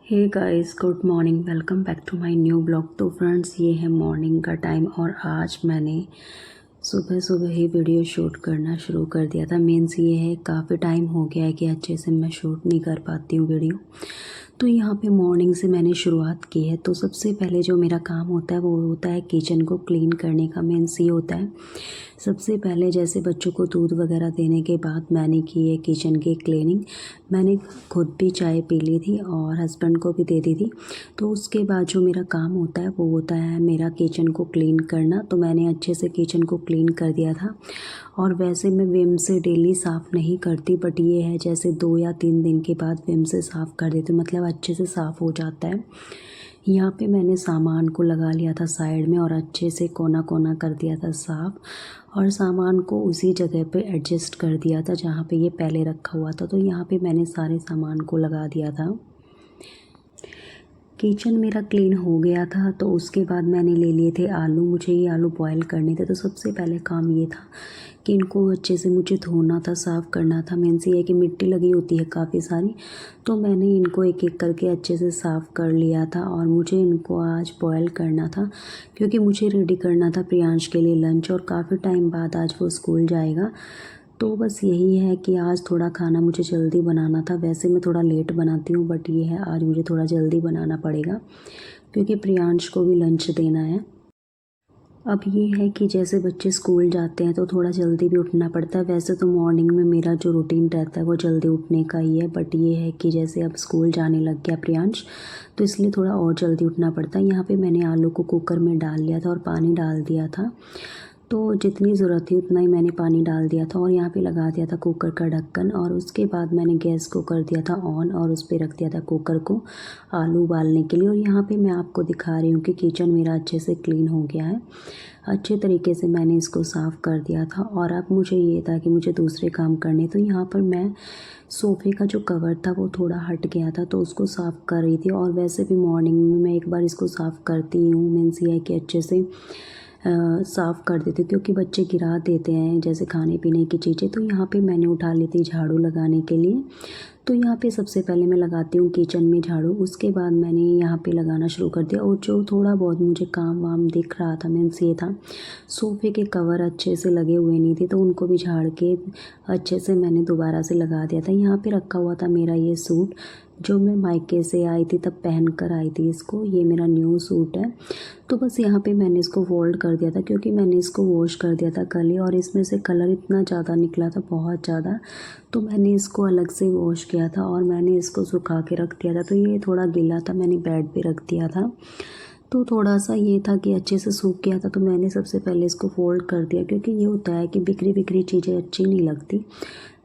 Hey guys, good morning. Welcome back to my new blog. तो friends, ये है morning का टाइम और आज मैंने सुबह सुबह ही वीडियो शूट करना शुरू कर दिया था। मीन्स ये है काफ़ी टाइम हो गया है कि अच्छे से मैं शूट नहीं कर पाती हूँ वीडियो। तो यहाँ पे मॉर्निंग से मैंने शुरुआत की है। तो सबसे पहले जो मेरा काम होता है वो होता है किचन को क्लीन करने का। मीन्स ये होता है सबसे पहले जैसे बच्चों को दूध वगैरह देने के बाद मैंने की है किचन की क्लीनिंग। मैंने खुद भी चाय पी ली थी और हस्बैंड को भी दे दी थी। तो उसके बाद जो मेरा काम होता है वो होता है मेरा किचन को क्लीन करना। तो मैंने अच्छे से किचन को क्लीन कर दिया था। और वैसे मैं विम से डेली साफ़ नहीं करती, बट ये है जैसे 2 या 3 दिन के बाद विम से साफ़ कर देती हूँ, मतलब अच्छे से साफ़ हो जाता है। यहाँ पे मैंने सामान को लगा लिया था साइड में और अच्छे से कोना कोना कर दिया था साफ़ और सामान को उसी जगह पे एडजस्ट कर दिया था जहाँ पे ये पहले रखा हुआ था। तो यहाँ पे मैंने सारे सामान को लगा दिया था। किचन मेरा क्लीन हो गया था। तो उसके बाद मैंने ले लिए थे आलू। मुझे ये आलू बॉयल करने थे। तो सबसे पहले काम ये था कि इनको अच्छे से मुझे धोना था, साफ़ करना था। मीन्स ये है कि मिट्टी लगी होती है काफ़ी सारी। तो मैंने इनको एक एक करके अच्छे से साफ़ कर लिया था और मुझे इनको आज बॉयल करना था क्योंकि मुझे रेडी करना था प्रियांश के लिए लंच और काफ़ी टाइम बाद आज वो स्कूल जाएगा। तो बस यही है कि आज थोड़ा खाना मुझे जल्दी बनाना था। वैसे मैं थोड़ा लेट बनाती हूँ, बट ये है आज मुझे थोड़ा जल्दी बनाना पड़ेगा क्योंकि प्रियांश को भी लंच देना है। अब ये है कि जैसे बच्चे स्कूल जाते हैं तो थोड़ा जल्दी भी उठना पड़ता है। वैसे तो मॉर्निंग में मेरा जो रूटीन रहता है वो जल्दी उठने का ही है, बट ये है कि जैसे अब स्कूल जाने लग गया प्रियांश तो इसलिए थोड़ा और जल्दी उठना पड़ता है। यहाँ पे मैंने आलू को कुकर में डाल लिया था और पानी डाल दिया था। तो जितनी ज़रूरत थी उतना ही मैंने पानी डाल दिया था और यहाँ पे लगा दिया था कुकर का ढक्कन। और उसके बाद मैंने गैस को कर दिया था ऑन और उस पर रख दिया था कुकर को आलू उबालने के लिए। और यहाँ पे मैं आपको दिखा रही हूँ कि किचन मेरा अच्छे से क्लीन हो गया है। अच्छे तरीके से मैंने इसको साफ़ कर दिया था और अब मुझे ये था कि मुझे दूसरे काम करने। तो यहाँ पर मैं सोफ़े का जो कवर था वो थोड़ा हट गया था तो उसको साफ़ कर रही थी। और वैसे भी मॉर्निंग में मैं एक बार इसको साफ़ करती हूँ। मीन्स ये है कि अच्छे से साफ़ कर देती हूँ क्योंकि बच्चे गिरा देते हैं जैसे खाने पीने की चीज़ें। तो यहाँ पे मैंने उठा ली थी झाड़ू लगाने के लिए। तो यहाँ पे सबसे पहले मैं लगाती हूँ किचन में झाड़ू। उसके बाद मैंने यहाँ पे लगाना शुरू कर दिया और जो थोड़ा बहुत मुझे काम वाम दिख रहा था मीन्स ये था सोफ़े के कवर अच्छे से लगे हुए नहीं थे तो उनको भी झाड़ के अच्छे से मैंने दोबारा से लगा दिया था। यहाँ पे रखा हुआ था मेरा ये सूट जो मैं मायके से आई थी तब पहन कर आई थी इसको। ये मेरा न्यू सूट है। तो बस यहाँ पे मैंने इसको फोल्ड कर दिया था क्योंकि मैंने इसको वॉश कर दिया था कल ही और इसमें से कलर इतना ज़्यादा निकला था, बहुत ज़्यादा। तो मैंने इसको अलग से वॉश किया था और मैंने इसको सुखा के रख दिया था। तो ये थोड़ा गीला था, मैंने बेड पे रख दिया था। तो थोड़ा सा ये था कि अच्छे से सूख गया था तो मैंने सबसे पहले इसको फोल्ड कर दिया क्योंकि ये होता है कि बिखरी बिखरी चीज़ें अच्छी नहीं लगती।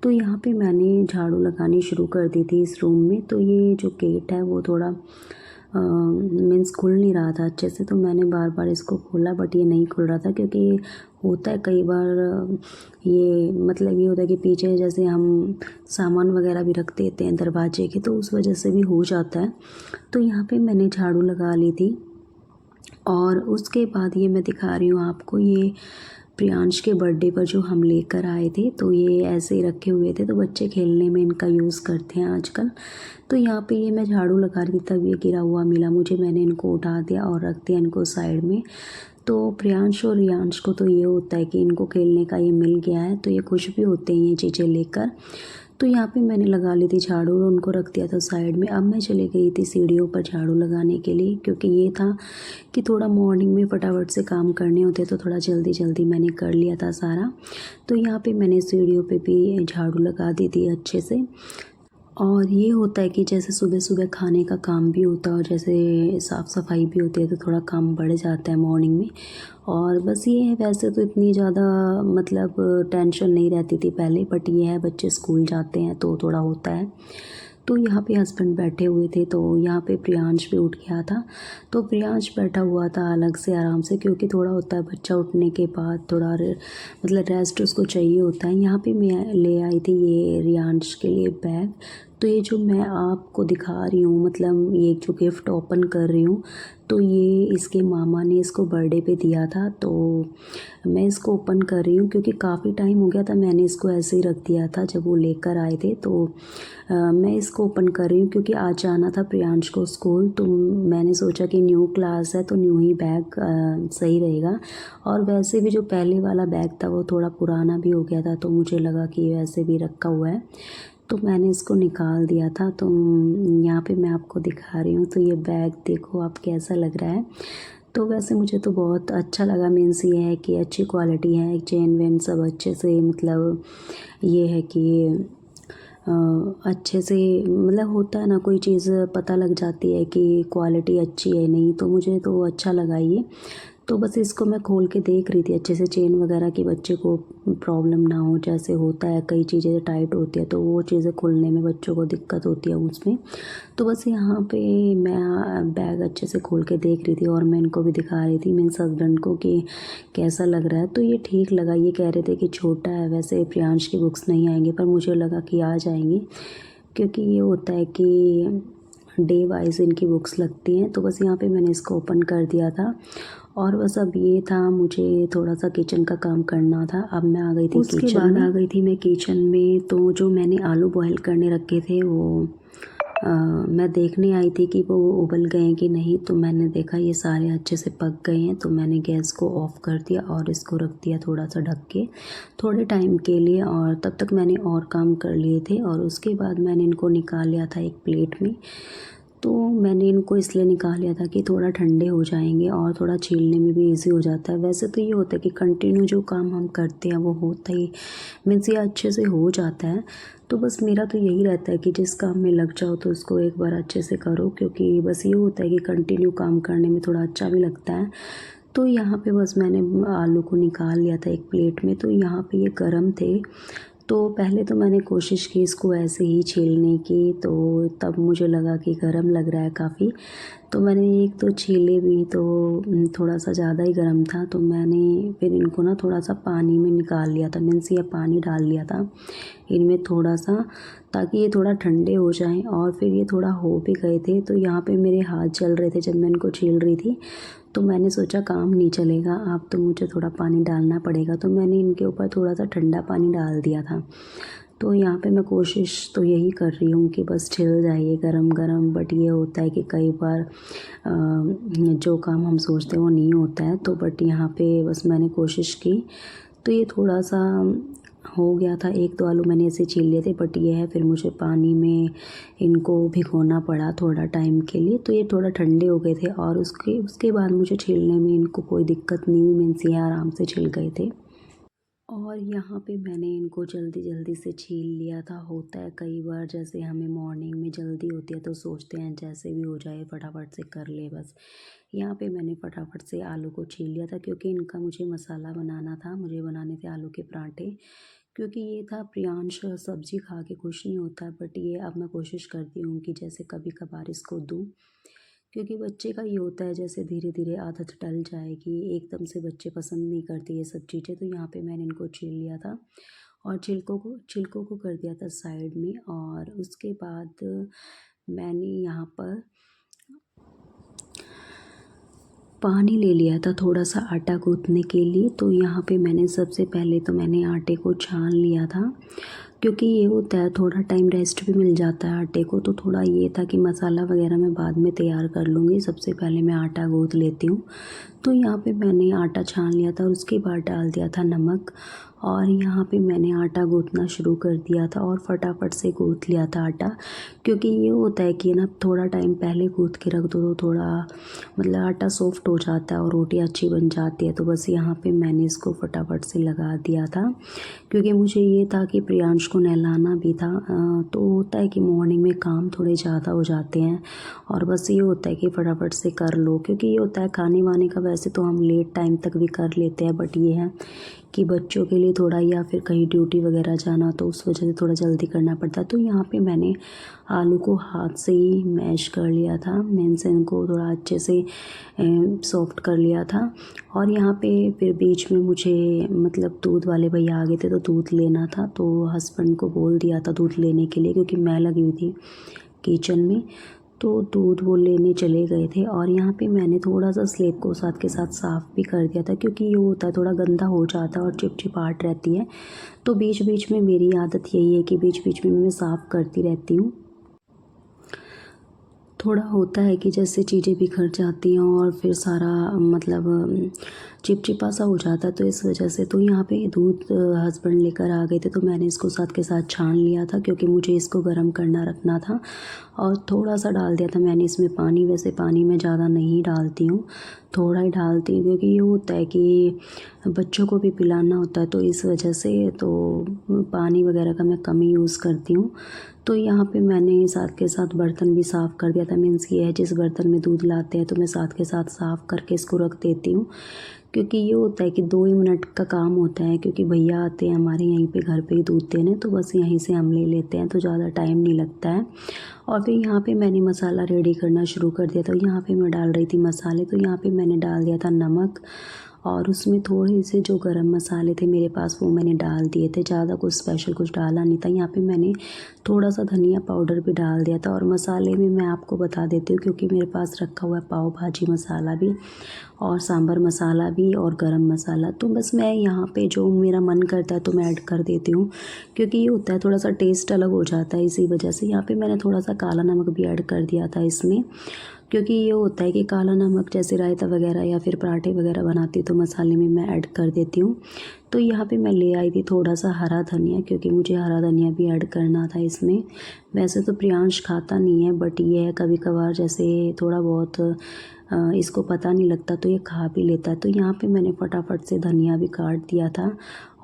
तो यहाँ पे मैंने झाड़ू लगानी शुरू कर दी थी इस रूम में। तो ये जो गेट है वो थोड़ा मीन्स खुल नहीं रहा था अच्छे से। तो मैंने बार बार इसको खोला बट ये नहीं खुल रहा था क्योंकि ये होता है कई बार ये मतलब ये होता है कि पीछे जैसे हम सामान वगैरह भी रख देते हैं दरवाजे के तो उस वजह से भी हो जाता है। तो यहाँ पे मैंने झाड़ू लगा ली थी और उसके बाद ये मैं दिखा रही हूँ आपको। ये प्रियांश के बर्थडे पर जो हम लेकर आए थे तो ये ऐसे ही रखे हुए थे तो बच्चे खेलने में इनका यूज़ करते हैं आजकल। तो यहाँ पे ये मैं झाड़ू लगा रही थी तब ये गिरा हुआ मिला मुझे। मैंने इनको उठा दिया और रख दिया इनको साइड में। तो प्रियांश और रियांश को तो ये होता है कि इनको खेलने का ये मिल गया है तो ये खुश भी होते हैं ये चीज़ें लेकर। तो यहाँ पे मैंने लगा ली थी झाड़ू और उनको रख दिया था साइड में। अब मैं चली गई थी सीढ़ियों पर झाड़ू लगाने के लिए क्योंकि ये था कि थोड़ा मॉर्निंग में फटाफट से काम करने होते तो थोड़ा जल्दी जल्दी मैंने कर लिया था सारा। तो यहाँ पे मैंने सीढ़ियों पे भी झाड़ू लगा दी थी अच्छे से। और ये होता है कि जैसे सुबह सुबह खाने का काम भी होता है और जैसे साफ़ सफाई भी होती है तो थोड़ा काम बढ़ जाता है मॉर्निंग में। और बस ये है, वैसे तो इतनी ज़्यादा मतलब टेंशन नहीं रहती थी पहले, बट ये है बच्चे स्कूल जाते हैं तो थोड़ा होता है। तो यहाँ पे हस्बैंड बैठे हुए थे तो यहाँ पे प्रियांश भी उठ गया था। तो प्रियांश बैठा हुआ था अलग से आराम से क्योंकि थोड़ा होता है बच्चा उठने के बाद थोड़ा मतलब रेस्ट उसको चाहिए होता है। यहाँ पे मैं ले आई थी ये रियांश के लिए बैग। तो ये जो मैं आपको दिखा रही हूँ, मतलब ये जो गिफ्ट ओपन कर रही हूँ, तो ये इसके मामा ने इसको बर्थडे पे दिया था। तो मैं इसको ओपन कर रही हूँ क्योंकि काफ़ी टाइम हो गया था, मैंने इसको ऐसे ही रख दिया था जब वो लेकर आए थे। तो मैं इसको ओपन कर रही हूँ क्योंकि आज जाना था प्रियांश को स्कूल। तो मैंने सोचा कि न्यू क्लास है तो न्यू ही बैग सही रहेगा। और वैसे भी जो पहले वाला बैग था वो थोड़ा पुराना भी हो गया था, तो मुझे लगा कि वैसे भी रखा हुआ है तो मैंने इसको निकाल दिया था। तो यहाँ पे मैं आपको दिखा रही हूँ। तो ये बैग देखो आप कैसा लग रहा है। तो वैसे मुझे तो बहुत अच्छा लगा। मीन्स ये है कि अच्छी क्वालिटी है, चेन वेन सब अच्छे से, मतलब ये है कि अच्छे से, मतलब होता है ना कोई चीज़ पता लग जाती है कि क्वालिटी अच्छी है नहीं, तो मुझे तो अच्छा लगा ये। तो बस इसको मैं खोल के देख रही थी अच्छे से, चेन वगैरह की बच्चे को प्रॉब्लम ना हो। जैसे होता है कई चीज़ें टाइट होती है तो वो चीज़ें खुलने में बच्चों को दिक्कत होती है उसमें। तो बस यहाँ पे मैं बैग अच्छे से खोल के देख रही थी और मैं इनको भी दिखा रही थी मीन्स हस्बैंड को कि कैसा लग रहा है। तो ये ठीक लगा। ये कह रहे थे कि छोटा है, वैसे प्रियांश की बुक्स नहीं आएंगी, पर मुझे लगा कि आ जाएंगी क्योंकि ये होता है कि डे वाइज इनकी बुक्स लगती हैं। तो बस यहाँ पे मैंने इसको ओपन कर दिया था और बस अब ये था, मुझे थोड़ा सा किचन का काम करना था। अब मैं आ गई थी उसके किचन बाद में। आ गई थी मैं किचन में। तो जो मैंने आलू बॉईल करने रखे थे वो मैं देखने आई थी कि वो उबल गए हैं कि नहीं। तो मैंने देखा ये सारे अच्छे से पक गए हैं, तो मैंने गैस को ऑफ़ कर दिया और इसको रख दिया थोड़ा सा ढक के थोड़े टाइम के लिए। और तब तक मैंने और काम कर लिए थे और उसके बाद मैंने इनको निकाल लिया था एक प्लेट में। तो मैंने इनको इसलिए निकाल लिया था कि थोड़ा ठंडे हो जाएंगे और थोड़ा छीलने में भी इजी हो जाता है। वैसे तो ये होता है कि कंटिन्यू जो काम हम करते हैं वो होता ही, मीन्स ये अच्छे से हो जाता है। तो बस मेरा तो यही रहता है कि जिस काम में लग जाओ तो उसको एक बार अच्छे से करो, क्योंकि बस ये होता है कि कंटिन्यू काम करने में थोड़ा अच्छा भी लगता है। तो यहाँ पे बस मैंने आलू को निकाल लिया था एक प्लेट में। तो यहाँ पे ये गर्म थे, तो पहले तो मैंने कोशिश की इसको ऐसे ही छीलने की, तो तब मुझे लगा कि गर्म लग रहा है काफ़ी। तो मैंने एक तो छीले भी तो थोड़ा सा ज़्यादा ही गर्म था, तो मैंने फिर इनको ना थोड़ा सा पानी में निकाल लिया था, मीन्स ये पानी डाल लिया था इनमें थोड़ा सा, ताकि ये थोड़ा ठंडे हो जाएं। और फिर ये थोड़ा हो भी गए थे। तो यहाँ पे मेरे हाथ जल रहे थे जब मैं इनको छील रही थी, तो मैंने सोचा काम नहीं चलेगा, अब तो मुझे थोड़ा पानी डालना पड़ेगा। तो मैंने इनके ऊपर थोड़ा सा ठंडा पानी डाल दिया था। तो यहाँ पे मैं कोशिश तो यही कर रही हूँ कि बस छिल जाए गरम गरम। बट ये होता है कि कई बार जो काम हम सोचते हैं वो नहीं होता है। तो बट यहाँ पे बस मैंने कोशिश की, तो ये थोड़ा सा हो गया था। एक दो आलू मैंने ऐसे छील लिए थे, बट ये है फिर मुझे पानी में इनको भिगोना पड़ा थोड़ा टाइम के लिए। तो ये थोड़ा ठंडे हो गए थे और उसके बाद मुझे छीलने में इनको कोई दिक्कत नहीं हुई, मीन्स ये आराम से छिल गए थे। और यहाँ पे मैंने इनको जल्दी जल्दी से छील लिया था। होता है कई बार जैसे हमें मॉर्निंग में जल्दी होती है तो सोचते हैं जैसे भी हो जाए फटाफट से कर ले बस। यहाँ पे मैंने फटाफट से आलू को छील लिया था क्योंकि इनका मुझे मसाला बनाना था, मुझे बनाने थे आलू के पराठे। क्योंकि ये था प्रियांश सब्जी खा के खुश नहीं होता, बट ये अब मैं कोशिश करती हूँ कि जैसे कभी कभार इसको दूँ, क्योंकि बच्चे का ये होता है जैसे धीरे धीरे आदत डल जाएगी, एकदम से बच्चे पसंद नहीं करते ये सब चीज़ें। तो यहाँ पे मैंने इनको छील लिया था और छिलकों को कर दिया था साइड में। और उसके बाद मैंने यहाँ पर पानी ले लिया था थोड़ा सा आटा गूँथने के लिए। तो यहाँ पे मैंने सबसे पहले तो मैंने आटे को छान लिया था, क्योंकि ये होता है थोड़ा टाइम रेस्ट भी मिल जाता है आटे को। तो थोड़ा ये था कि मसाला वगैरह मैं बाद में तैयार कर लूँगी, सबसे पहले मैं आटा गूँथ लेती हूँ। तो यहाँ पे मैंने आटा छान लिया था और उसके बाद डाल दिया था नमक। और यहाँ पे मैंने आटा गूँथना शुरू कर दिया था और फटाफट से गूँथ लिया था आटा, क्योंकि ये होता है कि ना थोड़ा टाइम पहले गूँथ के रख दो तो थोड़ा मतलब आटा सॉफ्ट हो जाता है और रोटी अच्छी बन जाती है। तो बस यहाँ पे मैंने इसको फटाफट से लगा दिया था, क्योंकि मुझे ये था कि प्रियांश को नहलाना भी था। तो होता है कि मॉर्निंग में काम थोड़े ज़्यादा हो जाते हैं और बस ये होता है कि फटाफट से कर लो, क्योंकि ये होता है खाने वाने का वैसे तो हम लेट टाइम तक भी कर लेते हैं, बट ये है कि बच्चों के लिए थोड़ा या फिर कहीं ड्यूटी वगैरह जाना, तो उस वजह से थोड़ा जल्दी करना पड़ता है। तो यहाँ पे मैंने आलू को हाथ से ही मैश कर लिया था, मीन्स इनको थोड़ा अच्छे से सॉफ्ट कर लिया था। और यहाँ पे फिर बीच में मुझे मतलब दूध वाले भैया आ गए थे, तो दूध लेना था, तो हस्बैंड को बोल दिया था दूध लेने के लिए, क्योंकि मैं लगी हुई थी किचन में। तो दूध वो लेने चले गए थे। और यहाँ पे मैंने थोड़ा सा स्लेब को साथ के साथ साफ़ भी कर दिया था, क्योंकि ये होता है थोड़ा गंदा हो जाता है और चिपचिपाहट रहती है। तो बीच बीच में मेरी आदत यही है कि बीच बीच में मैं साफ़ करती रहती हूँ। थोड़ा होता है कि जैसे चीज़ें बिखर जाती हैं और फिर सारा मतलब चिपचिपा सा हो जाता है, तो इस वजह से। तो यहाँ पे दूध हस्बैंड लेकर आ गए थे, तो मैंने इसको साथ के साथ छान लिया था, क्योंकि मुझे इसको गर्म करना रखना था। और थोड़ा सा डाल दिया था मैंने इसमें पानी। वैसे पानी मैं ज़्यादा नहीं डालती हूँ, थोड़ा ही डालती हूँ, क्योंकि ये होता है कि बच्चों को भी पिलाना होता है, तो इस वजह से तो पानी वगैरह का मैं कम ही यूज़ करती हूँ। तो यहाँ पे मैंने साथ के साथ बर्तन भी साफ़ कर दिया था, मीन्स ये है जिस बर्तन में दूध लाते हैं तो मैं साथ के साथ साफ़ करके इसको रख देती हूँ, क्योंकि ये होता है कि 2 ही मिनट का काम होता है, क्योंकि भैया आते हैं हमारे यहीं पे घर पे ही दूध देने, तो बस यहीं से हम ले लेते हैं, तो ज़्यादा टाइम नहीं लगता है। और फिर यहाँ पे मैंने मसाला रेडी करना शुरू कर दिया था। यहाँ पे मैं डाल रही थी मसाले, तो यहाँ पे मैंने डाल दिया था नमक, और उसमें थोड़े से जो गरम मसाले थे मेरे पास वो मैंने डाल दिए थे। ज़्यादा कुछ स्पेशल कुछ डाला नहीं था। यहाँ पे मैंने थोड़ा सा धनिया पाउडर भी डाल दिया था। और मसाले में मैं आपको बता देती हूँ, क्योंकि मेरे पास रखा हुआ है पाव भाजी मसाला भी, और सांभर मसाला भी, और गरम मसाला। तो बस मैं यहाँ पे जो मेरा मन करता है तो मैं ऐड कर देती हूँ, क्योंकि ये होता है थोड़ा सा टेस्ट अलग हो जाता है, इसी वजह से। यहाँ पे मैंने थोड़ा सा काला नमक भी ऐड कर दिया था इसमें, क्योंकि ये होता है कि काला नमक जैसे रायता वगैरह या फिर पराठे वगैरह बनाती हूँ तो मसाले में मैं ऐड कर देती हूँ। तो यहाँ पे मैं ले आई थी थोड़ा सा हरा धनिया, क्योंकि मुझे हरा धनिया भी ऐड करना था इसमें। वैसे तो प्रियांश खाता नहीं है, बट ये है कभी कभार जैसे थोड़ा बहुत इसको पता नहीं लगता तो ये खा भी लेता है। तो यहाँ पे मैंने फटाफट से धनिया भी काट दिया था,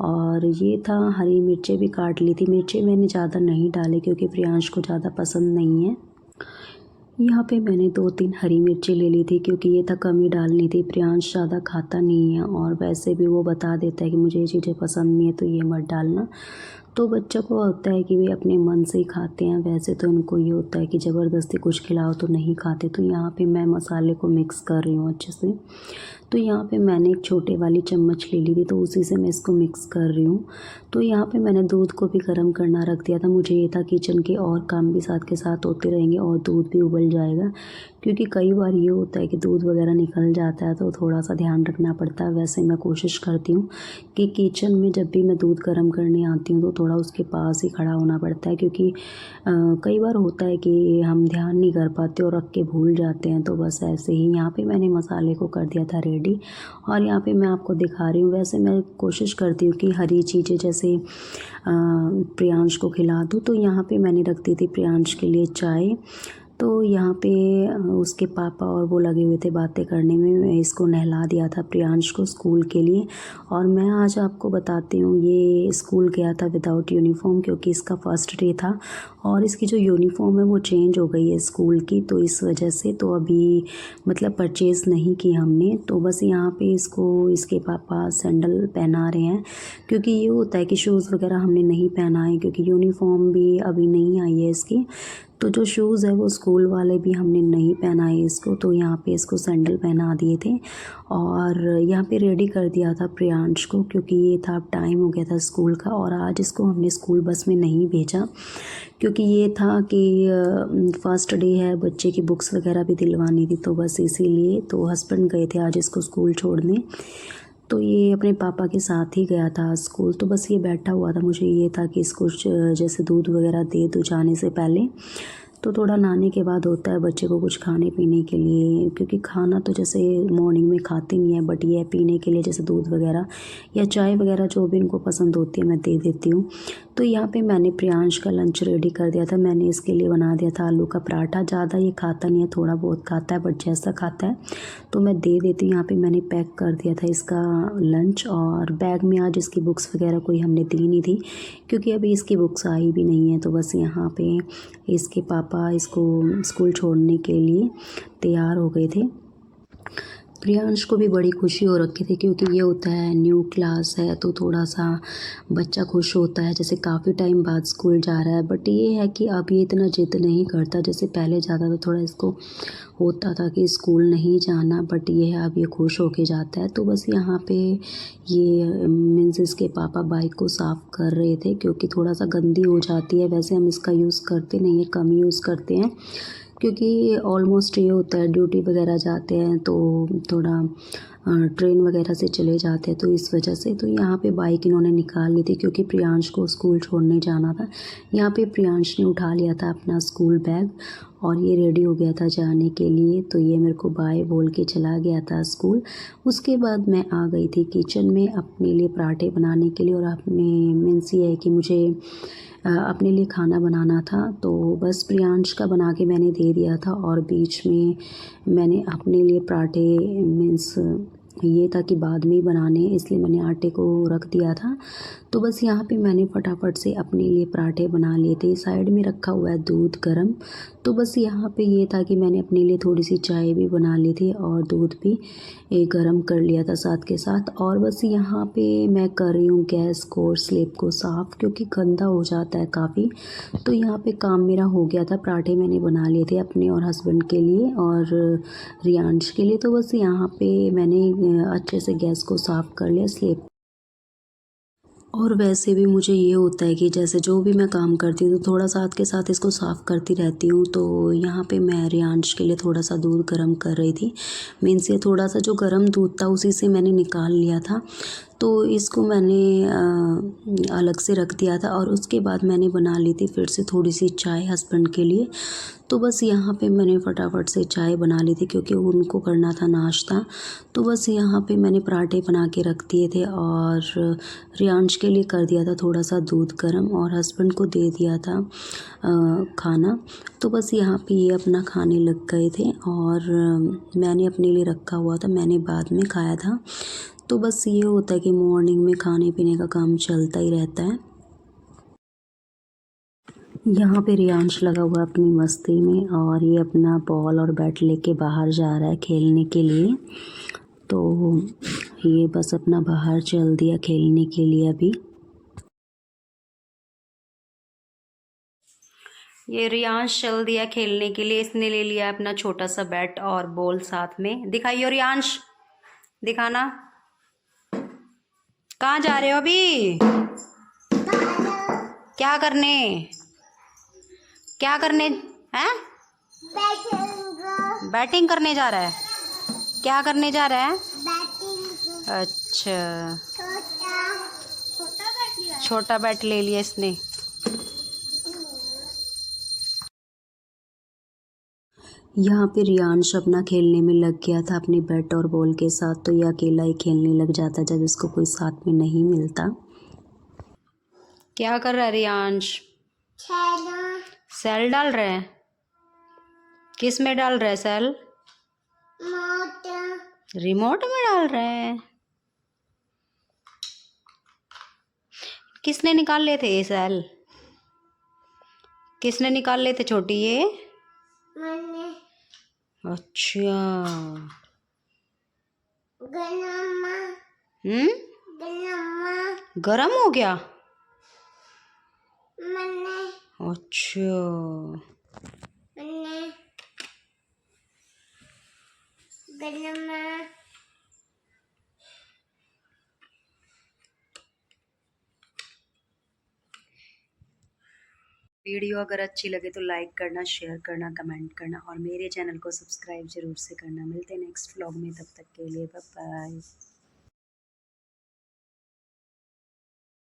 और ये था हरी मिर्चें भी काट ली थी। मिर्चें मैंने ज़्यादा नहीं डाली, क्योंकि प्रियांश को ज़्यादा पसंद नहीं है। यहाँ पे मैंने 2-3 हरी मिर्ची ले ली थी, क्योंकि ये था कम ही डालनी थी। प्रियांश ज़्यादा खाता नहीं है, और वैसे भी वो बता देता है कि मुझे ये चीज़ें पसंद नहीं है, तो ये मत डालना। तो बच्चों को होता है कि वे अपने मन से ही खाते हैं, वैसे तो उनको ये होता है कि ज़बरदस्ती कुछ खिलाओ तो नहीं खाते। तो यहाँ पे मैं मसाले को मिक्स कर रही हूँ अच्छे से। तो यहाँ पे मैंने एक छोटे वाली चम्मच ले ली थी, तो उसी से मैं इसको मिक्स कर रही हूँ। तो यहाँ पे मैंने दूध को भी गर्म करना रख दिया था। मुझे ये था किचन के और काम भी साथ के साथ होते रहेंगे और दूध भी उबल जाएगा, क्योंकि कई बार ये होता है कि दूध वगैरह निकल जाता है, तो थोड़ा सा ध्यान रखना पड़ता है। वैसे मैं कोशिश करती हूँ कि किचन में जब भी मैं दूध गर्म करने आती हूँ तो थोड़ा उसके पास ही खड़ा होना पड़ता है, क्योंकि कई बार होता है कि हम ध्यान नहीं कर पाते और रख के भूल जाते हैं। तो बस ऐसे ही यहाँ पे मैंने मसाले को कर दिया था रेडी, और यहाँ पे मैं आपको दिखा रही हूँ। वैसे मैं कोशिश करती हूँ कि हरी चीज़ें जैसे प्रियांश को खिला दूँ। तो यहाँ पे मैंने रख दी थी प्रियांश के लिए चाय। तो यहाँ पे उसके पापा और वो लगे हुए थे बातें करने में। मैं इसको नहला दिया था प्रियांश को स्कूल के लिए। और मैं आज आपको बताती हूँ, ये स्कूल गया था विदाउट यूनिफॉर्म, क्योंकि इसका फर्स्ट डे था, और इसकी जो यूनिफॉर्म है वो चेंज हो गई है स्कूल की, तो इस वजह से तो अभी मतलब परचेज़ नहीं की हमने। तो बस यहाँ पे इसको इसके पापा सैंडल पहना रहे हैं, क्योंकि ये होता है कि शूज़ वगैरह हमने नहीं पहना है, क्योंकि यूनिफॉर्म भी अभी नहीं आई है इसकी। तो जो शूज़ है वो स्कूल वाले भी हमने नहीं पहनाए इसको, तो यहाँ पे इसको सैंडल पहना दिए थे। और यहाँ पे रेडी कर दिया था प्रियांश को, क्योंकि ये था अब टाइम हो गया था स्कूल का। और आज इसको हमने स्कूल बस में नहीं भेजा, क्योंकि ये था कि फर्स्ट डे है, बच्चे की बुक्स वगैरह भी दिलवानी थी, तो बस इसीलिए। तो हस्बैंड गए थे आज इसको स्कूल छोड़ने, तो ये अपने पापा के साथ ही गया था स्कूल। तो बस ये बैठा हुआ था, मुझे ये था कि इसको जैसे दूध वगैरह दे दूँ जाने से पहले। तो थोड़ा नहाने के बाद होता है बच्चे को कुछ खाने पीने के लिए, क्योंकि खाना तो जैसे मॉर्निंग में खाते नहीं है, बट ये पीने के लिए जैसे दूध वगैरह या चाय वगैरह जो भी इनको पसंद होती है मैं दे देती हूँ। तो यहाँ पे मैंने प्रियांश का लंच रेडी कर दिया था। मैंने इसके लिए बना दिया था आलू का पराठा। ज़्यादा ये खाता नहीं है, थोड़ा बहुत खाता है, बट जैसा खाता है तो मैं दे देती हूँ। यहाँ पे मैंने पैक कर दिया था इसका लंच, और बैग में आज इसकी बुक्स वगैरह कोई हमने दी नहीं थी, क्योंकि अभी इसकी बुक्स आई भी नहीं है। तो बस यहाँ पे इसके पापा इसको स्कूल छोड़ने के लिए तैयार हो गए थे। प्रियांश को भी बड़ी खुशी हो रखी थी क्योंकि ये होता है न्यू क्लास है तो थोड़ा सा बच्चा खुश होता है, जैसे काफ़ी टाइम बाद स्कूल जा रहा है। बट ये है कि अब ये इतना जिद नहीं करता जैसे पहले जाता था, थोड़ा इसको होता था कि स्कूल नहीं जाना। बट ये है अब ये खुश होके जाता है। तो बस यहाँ पे ये मीन्स इसके पापा बाइक को साफ़ कर रहे थे क्योंकि थोड़ा सा गंदी हो जाती है। वैसे हम इसका यूज़ करते नहीं है, कम यूज़ करते हैं क्योंकि ऑलमोस्ट ये होता है ड्यूटी वगैरह जाते हैं तो थोड़ा ट्रेन वगैरह से चले जाते हैं, तो इस वजह से तो यहाँ पे बाइक इन्होंने निकाल ली थी क्योंकि प्रियांश को स्कूल छोड़ने जाना था। यहाँ पे प्रियांश ने उठा लिया था अपना स्कूल बैग और ये रेडी हो गया था जाने के लिए। तो ये मेरे को बाय बोल के चला गया था स्कूल। उसके बाद मैं आ गई थी किचन में अपने लिए पराठे बनाने के लिए और अपने मीन्स ये है कि मुझे अपने लिए खाना बनाना था। तो बस प्रियांश का बना के मैंने दे दिया था और बीच में मैंने अपने लिए पराठे मीन्स ये था कि बाद में ही बनाने, इसलिए मैंने आटे को रख दिया था। तो बस यहाँ पे मैंने फटाफट से अपने लिए पराठे बना लिए थे। साइड में रखा हुआ है दूध गरम। तो बस यहाँ पे ये था कि मैंने अपने लिए थोड़ी सी चाय भी बना ली थी और दूध भी गरम कर लिया था साथ के साथ। और बस यहाँ पे मैं कर रही हूँ गैस को और स्लेब को साफ़ क्योंकि गंदा हो जाता है काफ़ी। तो यहाँ पे काम मेरा हो गया था, पराठे मैंने बना लिए थे अपने और हस्बैंड के लिए और रियांश के लिए। तो बस यहाँ पे मैंने अच्छे से गैस को साफ़ कर लिया स्लेब। और वैसे भी मुझे ये होता है कि जैसे जो भी मैं काम करती हूँ तो थोड़ा साथ के साथ इसको साफ़ करती रहती हूँ। तो यहाँ पे मैं रियांश के लिए थोड़ा सा दूध गर्म कर रही थी। मीन्स ये थोड़ा सा जो गर्म दूध था उसी से मैंने निकाल लिया था। तो इसको मैंने अलग से रख दिया था और उसके बाद मैंने बना ली थी फिर से थोड़ी सी चाय हस्बैंड के लिए। तो बस यहाँ पे मैंने फटाफट से चाय बना ली थी क्योंकि उनको करना था नाश्ता। तो बस यहाँ पे मैंने पराठे बना के रख दिए थे और रियांश के लिए कर दिया था थोड़ा सा दूध गर्म और हस्बैंड को दे दिया था खाना। तो बस यहाँ पे ये अपना खाने लग गए थे और मैंने अपने लिए रखा हुआ था, मैंने बाद में खाया था। तो बस ये होता है कि मॉर्निंग में खाने पीने का काम चलता ही रहता है। यहाँ पे रियांश लगा हुआ है अपनी मस्ती में और ये अपना बॉल और बैट लेके बाहर जा रहा है खेलने के लिए। तो ये बस अपना बाहर चल दिया खेलने के लिए अभी। ये रियांश चल दिया खेलने के लिए, इसने ले लिया अपना छोटा सा बैट और बॉल साथ में। दिखाइए रियांश, दिखाना कहाँ जा रहे हो अभी, क्या करने, क्या करने हैं? बैटिंग करने जा रहा है। क्या करने जा रहा है? अच्छा, छोटा बैट ले लिया इसने। यहाँ पे रियांश अपना खेलने में लग गया था अपने बैट और बॉल के साथ। तो ये अकेला ही खेलने लग जाता जब इसको कोई साथ में नहीं मिलता। क्या कर रहा है रियांश? सेल डाल रहे हैं। किस में डाल रहे हैं सेल? रिमोट में डाल रहे हैं। किसने निकाल लिए थे ये सेल? किसने निकाल लिए थे छोटी ये? मैंने। अच्छा, गरम हो गया। मैंने। अच्छा, मैंने गरम। वीडियो अगर अच्छी लगे तो लाइक करना, शेयर करना, कमेंट करना और मेरे चैनल को सब्सक्राइब जरूर से करना। मिलते हैं नेक्स्ट व्लॉग में, तब तक के लिए बाय बाय।